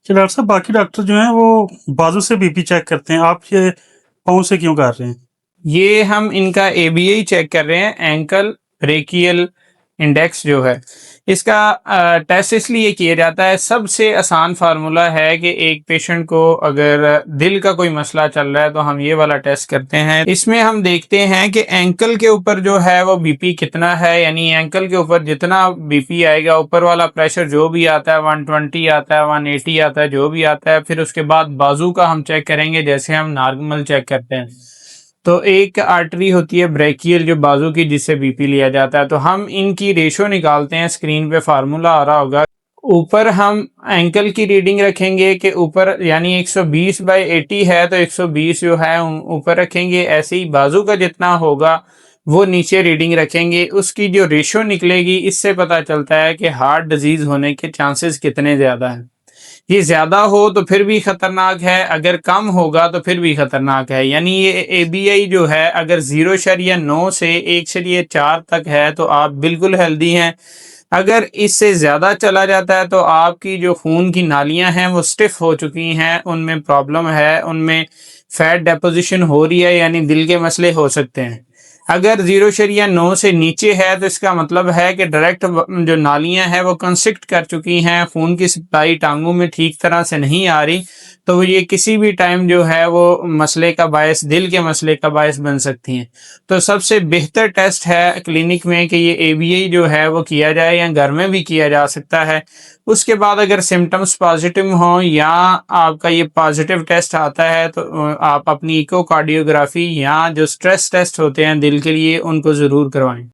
कि डॉक्टर साहब बाकी डॉक्टर जो हैं वो बाजू से बीपी चेक करते हैं, आप ये पाँव से क्यों कर रहे हैं? ये हम इनका एबीआई चेक कर रहे हैं, एंकल ब्रेकियल इंडेक्स जो है इसका टेस्ट इसलिए किया जाता है। सबसे आसान फार्मूला है कि एक पेशेंट को अगर दिल का कोई मसला चल रहा है तो हम ये वाला टेस्ट करते हैं। इसमें हम देखते हैं कि एंकल के ऊपर जो है वो बीपी कितना है, यानी एंकल के ऊपर जितना बीपी आएगा, ऊपर वाला प्रेशर जो भी आता है 120 आता है 180 आता है, जो भी आता है, फिर उसके बाद बाजू का हम चेक करेंगे जैसे हम नॉर्मल चेक करते हैं। तो एक आर्टरी होती है ब्रेकियल जो बाजू की, जिससे बीपी लिया जाता है। तो हम इनकी रेशो निकालते हैं, स्क्रीन पे फार्मूला आ रहा होगा। ऊपर हम एंकल की रीडिंग रखेंगे कि ऊपर यानी 120/80 है तो 120 जो है ऊपर रखेंगे। ऐसे ही बाजू का जितना होगा वो नीचे रीडिंग रखेंगे। उसकी जो रेशो निकलेगी इससे पता चलता है कि हार्ट डिजीज होने के चांसेस कितने ज़्यादा हैं। ये ज़्यादा हो तो फिर भी खतरनाक है, अगर कम होगा तो फिर भी खतरनाक है। यानी ये एबीआई जो है अगर 0.9 से 1.4 तक है तो आप बिल्कुल हेल्दी हैं। अगर इससे ज़्यादा चला जाता है तो आपकी जो खून की नालियां हैं वो स्टिफ हो चुकी हैं, उनमें प्रॉब्लम है, उनमें फैट डेपोजिशन हो रही है, यानी दिल के मसले हो सकते हैं। अगर 0.9 से नीचे है तो इसका मतलब है कि डायरेक्ट जो नालियां हैं वो कंस्ट्रिक्ट कर चुकी हैं, खून की सप्लाई टांगों में ठीक तरह से नहीं आ रही, तो ये किसी भी टाइम जो है वो मसले का बायस, दिल के मसले का बायस बन सकती हैं। तो सबसे बेहतर टेस्ट है क्लिनिक में कि ये एबीआई जो है वो किया जाए, या घर में भी किया जा सकता है। उसके बाद अगर सिम्टम्स पॉजिटिव हों या आपका ये पॉजिटिव टेस्ट आता है तो आप अपनी इकोकार्डियोग्राफी या जो स्ट्रेस टेस्ट होते हैं दिल के लिए उनको ज़रूर करवाएं।